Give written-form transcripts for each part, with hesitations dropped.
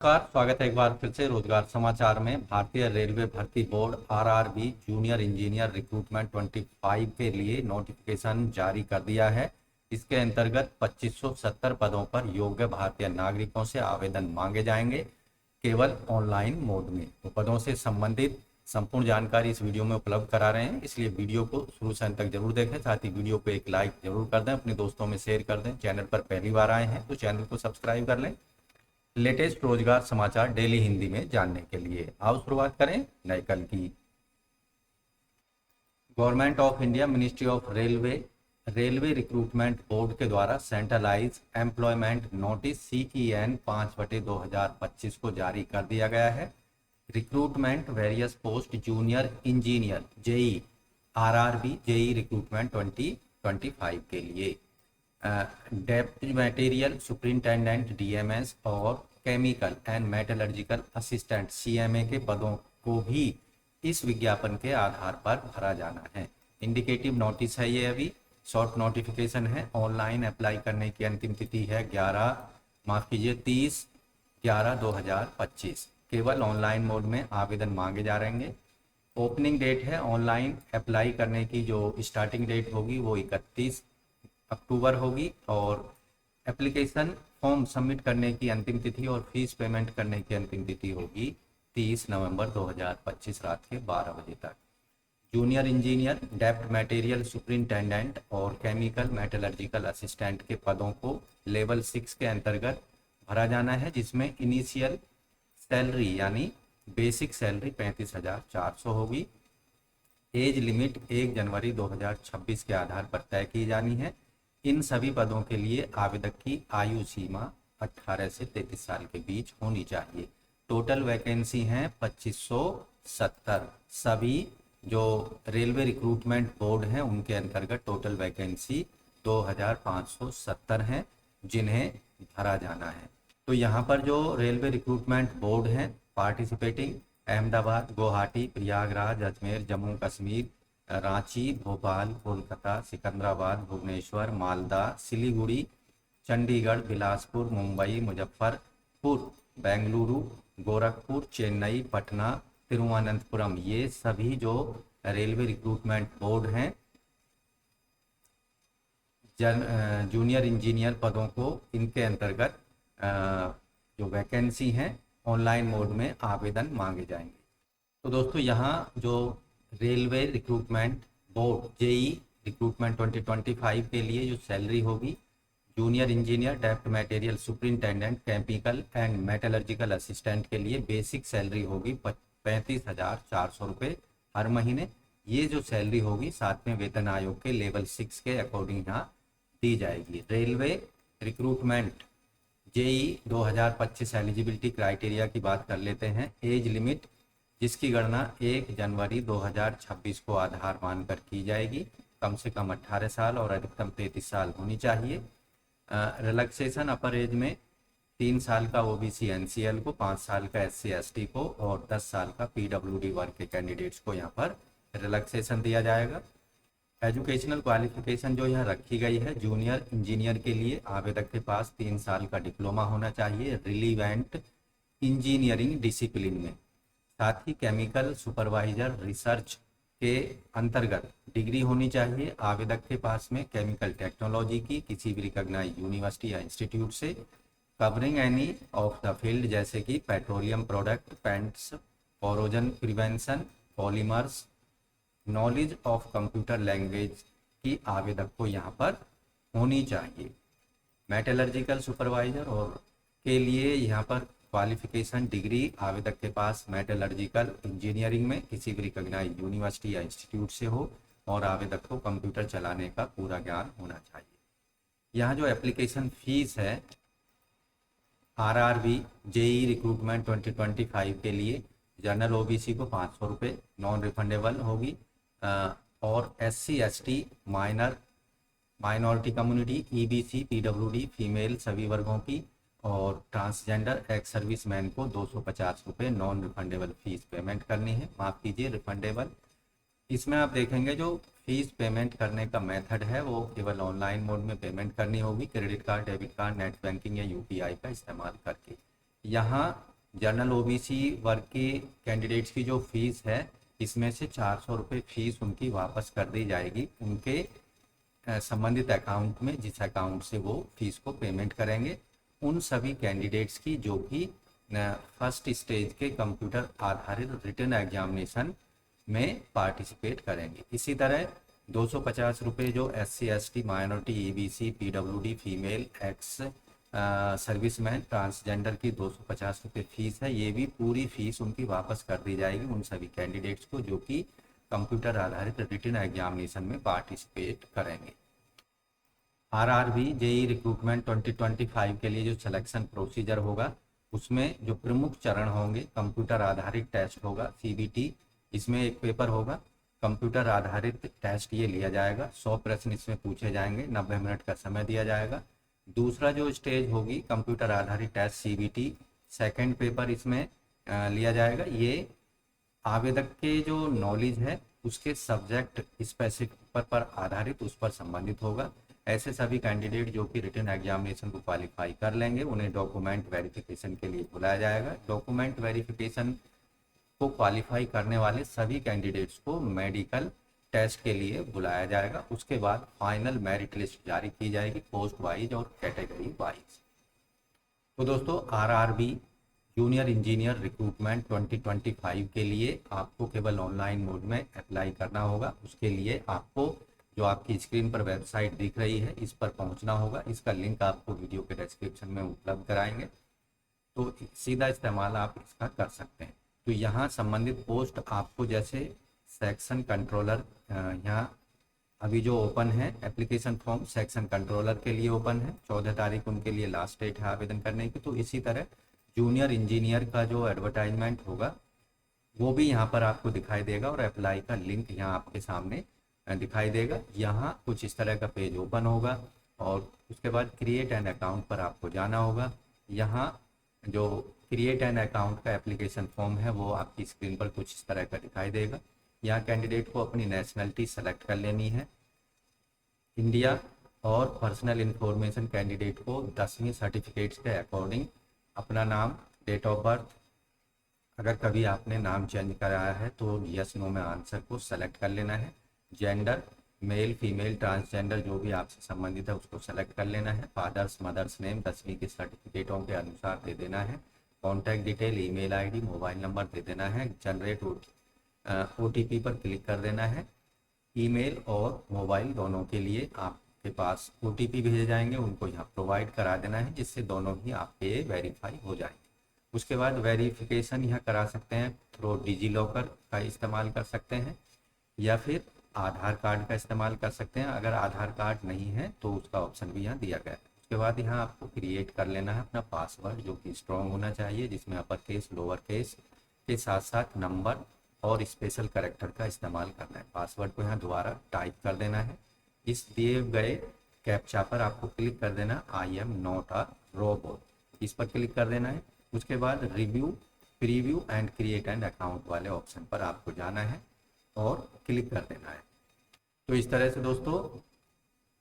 स्वागत है एक बार फिर से रोजगार समाचार में। भारतीय रेलवे भर्ती board RRB junior engineer recruitment 25 के लिए नोटिफिकेशन जारी कर दिया है। इसके अंतर्गत 2570 पदों पर योग्य भारतीय नागरिकों से आवेदन मांगे जाएंगे, केवल ऑनलाइन मोड में। तो पदों से संबंधित संपूर्ण जानकारी इस वीडियो में उपलब्ध करा रहे हैं, इसलिए वीडियो को शुरू से अंत तक जरूर देखें। साथ ही वीडियो को एक लाइक जरूर कर दें, अपने दोस्तों में शेयर कर दें। चैनल पर पहली बार आए हैं तो चैनल को सब्सक्राइब कर लें लेटेस्ट रोजगार समाचार डेली हिंदी में जानने के लिए। आओ शुरुआत करें नए कल की। Government of India ministry of railway recruitment board के द्वारा सेंट्रलाइज एम्प्लॉयमेंट नोटिस CEN 5/2025 को जारी कर दिया गया है। Recruitment various post junior engineer JE RRB JE recruitment 2025 के लिए डेप्थ मटेरियल सुपरिंटेंडेंट DMS और chemical and metallurgical assistant CMA के पदों को भी इस विज्ञापन के आधार पर भरा जाना है। इंडिकेटिव नोटिस है ये, अभी शॉर्ट नोटिफिकेशन है। ऑनलाइन अप्लाई करने की अंतिम तिथि है 30/11/2025। केवल ऑनलाइन मोड में आवेदन मांगे जा रहे हैं। ओपनिंग डेट है ऑनलाइन अप्लाई करने की, जो स्टार्टिंग डेट होगी वो 31 अक्टूबर होगी और एप्लीकेशन फॉर्म सबमिट करने की अंतिम तिथि और फीस पेमेंट करने की अंतिम तिथि होगी 30 नवंबर 2025 रात के 12 बजे तक। Junior engineer depth material superintendent और केमिकल मेटलर्जिकल असिस्टेंट के पदों को लेवल 6 के अंतर्गत भरा जाना है, जिसमें इनिशियल सैलरी यानी बेसिक सैलरी 35,400 होगी। एज लिमिट 1 जनवरी 2026 के आधार पर तय की जानी है। इन सभी पदों के लिए आवेदक की आयु सीमा 18 से 33 साल के बीच होनी चाहिए। टोटल वैकेंसी हैं 2570। सभी जो रेलवे रिक्रूटमेंट बोर्ड हैं उनके अंतर्गत टोटल वैकेंसी 2570 हैं, जिन्हें भरा जाना है। तो यहाँ पर जो रेलवे रिक्रूटमेंट बोर्ड हैं पार्टिसिपेटिंग अहमदाबाद, गुवाहाटी, प्रयागराज, अजमेर, जम्मू कश्मीर, रांची, भोपाल, कोलकाता, सिकंदराबाद, भुवनेश्वर, मालदा, सिलीगुड़ी, चंडीगढ़, बिलासपुर, मुंबई, मुजफ्फरपुर, बेंगलुरु, गोरखपुर, चेन्नई, पटना, तिरुवनंतपुरम, ये सभी जो रेलवे रिक्रूटमेंट बोर्ड हैं जूनियर इंजीनियर पदों को, इनके अंतर्गत जो वैकेंसी हैं ऑनलाइन मोड में आवेदन मांगे जाएंगे। तो दोस्तों यहाँ जो railway recruitment board JE recruitment 2025 के लिए जो सैलरी होगी, junior engineer depth material superintendent chemical and metallurgical assistant के लिए बेसिक सैलरी होगी 35,400 रुपये हर महीने। ये जो सैलरी होगी 7वें वेतन आयोग के लेवल 6 के अकॉर्डिंग यहाँ दी जाएगी। Railway recruitment JE 2025 eligibility criteria की बात कर लेते हैं। एज लिमिट जिसकी गणना 1 जनवरी 2026 को आधार मानकर की जाएगी, कम से कम 18 साल और अधिकतम 33 साल होनी चाहिए। रिलैक्सेशन अपर एज में 3 साल का OBC NCL को, 5 साल का SC ST को और 10 साल का PWD वर्ग के कैंडिडेट्स को यहाँ पर रिलैक्सेशन दिया जाएगा। एजुकेशनल क्वालिफिकेशन जो यहाँ रखी गई है, जूनियर इंजीनियर के लिए आवेदक के पास 3 साल का डिप्लोमा होना चाहिए रिलीवेंट इंजीनियरिंग डिसिप्लिन में। साथ ही केमिकल सुपरवाइजर रिसर्च के अंतर्गत डिग्री होनी चाहिए आवेदक के पास में केमिकल टेक्नोलॉजी की किसी भी रिकॉग्नाइज्ड यूनिवर्सिटी या इंस्टीट्यूट से, covering any of the field जैसे कि petroleum product, paints, corrosion prevention, polymers, knowledge of computer language की आवेदक को यहाँ पर होनी चाहिए। मेटलर्जिकल सुपरवाइजर और के लिए यहाँ पर क्वालिफिकेशन डिग्री आवेदक के पास मेटलर्जिकल इंजीनियरिंग में किसी भी रिकॉग्नाइज्ड यूनिवर्सिटी या इंस्टीट्यूट से हो और आवेदक को कंप्यूटर चलाने का पूरा ज्ञान होना चाहिए। यहाँ जो एप्लीकेशन फीस है RRB जेई रिक्रूटमेंट 2025 के लिए जनरल OBC को 500 रुपये नॉन रिफंडेबल होगी और SC ST minority community EBC PWD female सभी वर्गों की और ट्रांसजेंडर एक्स सर्विसमैन को 250 रुपये नॉन रिफंडेबल फीस पेमेंट करनी है। माफ़ कीजिए, रिफंडेबल। इसमें आप देखेंगे जो फीस पेमेंट करने का मेथड है वो केवल ऑनलाइन मोड में पेमेंट करनी होगी, credit card, debit card, net banking या UPI का इस्तेमाल करके। यहाँ जनरल ओबीसी वर्ग के कैंडिडेट्स की जो फीस है, इसमें से 400 रुपये फीस उनकी वापस कर दी जाएगी उनके संबंधित अकाउंट में, जिस अकाउंट से वो फीस को पेमेंट करेंगे। उन सभी कैंडिडेट्स की जो कि फर्स्ट स्टेज के कंप्यूटर आधारित रिटन एग्जामिनेशन में पार्टिसिपेट करेंगे। इसी तरह 250 रुपये जो SC ST minority EBC PWD female ex serviceman transgender की 250 रुपये फीस है, ये भी पूरी फीस उनकी वापस कर दी जाएगी उन सभी कैंडिडेट्स को जो कि कंप्यूटर आधारित रिटन एग्जामिनेशन में पार्टिसिपेट करेंगे। RRB JEE रिक्रूटमेंट 2025 के लिए जो सिलेक्शन प्रोसीजर होगा, उसमें जो प्रमुख चरण होंगे, कंप्यूटर आधारित टेस्ट होगा CBT, इसमें एक पेपर होगा कंप्यूटर आधारित टेस्ट, ये लिया जाएगा। 100 प्रश्न इसमें पूछे जाएंगे, 90 मिनट का समय दिया जाएगा। दूसरा जो स्टेज होगी कंप्यूटर आधारित टेस्ट CBT, सेकंड पेपर इसमें लिया जाएगा। ये आवेदक के जो नॉलेज है उसके सब्जेक्ट स्पेसिफिक पर आधारित उस पर संबंधित होगा। ऐसे सभी कैंडिडेट जो कि रिटन एग्जामिनेशन को क्वालिफाई कर लेंगे, उन्हें डॉक्यूमेंट वेरिफिकेशन के लिए बुलाया जाएगा। डॉक्यूमेंट वेरिफिकेशन को क्वालिफाई करने वाले सभी कैंडिडेट्स को मेडिकल टेस्ट के लिए बुलाया जाएगा। उसके बाद फाइनल मेरिट लिस्ट जारी की जाएगी पोस्ट वाइज और कैटेगरी वाइज। तो दोस्तों RRB जूनियर इंजीनियर रिक्रूटमेंट 2025 के लिए आपको केवल ऑनलाइन मोड में अप्लाई करना होगा। उसके लिए आपको जो आपकी स्क्रीन पर वेबसाइट दिख रही है, इस पर पहुंचना होगा। इसका लिंक आपको वीडियो के डिस्क्रिप्शन में उपलब्ध कराएंगे, तो सीधा इस्तेमाल आप इसका कर सकते हैं। तो यहाँ संबंधित पोस्ट आपको जैसे सेक्शन कंट्रोलर, यहाँ अभी जो ओपन है एप्लीकेशन फॉर्म सेक्शन कंट्रोलर के लिए ओपन है, 14 तारीख उनके लिए लास्ट डेट है आवेदन करने की। तो इसी तरह जूनियर इंजीनियर का जो एडवर्टाइजमेंट होगा वो भी यहाँ पर आपको दिखाई देगा और अप्लाई का लिंक यहाँ आपके सामने दिखाई देगा। यहाँ कुछ इस तरह का पेज ओपन होगा और उसके बाद क्रिएट एन अकाउंट पर आपको जाना होगा। यहाँ जो क्रिएट एन अकाउंट का एप्लीकेशन फॉर्म है वो आपकी स्क्रीन पर कुछ इस तरह का दिखाई देगा। यहाँ कैंडिडेट को अपनी नेशनलिटी सेलेक्ट कर लेनी है, इंडिया, और पर्सनल इन्फॉर्मेशन कैंडिडेट को 10वीं सर्टिफिकेट्स के अकॉर्डिंग अपना नाम, डेट ऑफ बर्थ, अगर कभी आपने नाम चेंज कराया है तो यस नो में आंसर को सेलेक्ट कर लेना है। जेंडर मेल फीमेल ट्रांसजेंडर जो भी आपसे संबंधित है उसको सेलेक्ट कर लेना है। फादर्स मदर्स नेम 10वीं के सर्टिफिकेटों के अनुसार दे देना है। Contact detail email ID mobile number दे देना है। जनरेट OTP पर क्लिक कर देना है। ईमेल और मोबाइल दोनों के लिए आपके पास OTP भेजे जाएंगे, उनको यहाँ प्रोवाइड करा देना है जिससे दोनों ही आपके वेरीफाई हो जाएंगे। उसके बाद वेरिफिकेशन यहाँ करा सकते हैं थ्रू डिजी-लॉकर का इस्तेमाल कर सकते हैं या फिर आधार कार्ड का इस्तेमाल कर सकते हैं। अगर आधार कार्ड नहीं है तो उसका ऑप्शन भी यहाँ दिया गया है। उसके बाद यहाँ आपको क्रिएट कर लेना है अपना पासवर्ड जो कि स्ट्रॉन्ग होना चाहिए, जिसमें अपर केस लोअर केस के साथ साथ नंबर और स्पेशल कैरेक्टर का इस्तेमाल करना है। पासवर्ड को यहाँ दोबारा टाइप कर देना है। इस दिए गए कैप्चा पर आपको क्लिक कर देना I am not a robot, इस पर क्लिक कर देना है। उसके बाद review preview and create and account वाले ऑप्शन पर आपको जाना है और क्लिक कर देना है। तो इस तरह से दोस्तों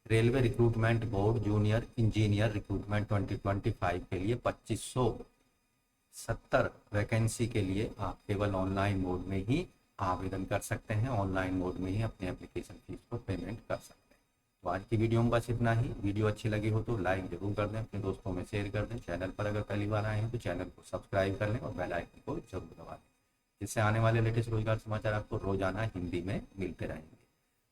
railway recruitment board junior engineer recruitment 2025 के लिए 2570 वैकेंसी के लिए आप केवल ऑनलाइन मोड में ही आवेदन कर सकते हैं, ऑनलाइन मोड में ही अपने एप्लीकेशन फीस को पेमेंट कर सकते हैं। तो आज की वीडियो में बस इतना ही। वीडियो अच्छी लगी हो तो लाइक जरूर कर दें, अपने दोस्तों में शेयर कर दें। चैनल पर अगर पहली बार आए हैं तो चैनल को सब्सक्राइब कर लें और बेल आइकन को जरूर दबा दें, जिससे आने वाले लेटेस्ट रोजगार समाचार आपको रोजाना हिंदी में मिलते रहेंगे।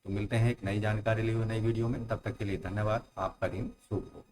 तो मिलते हैं एक नई जानकारी लिए हुए नई वीडियो में, तब तक के लिए धन्यवाद। आपका दिन शुभ हो।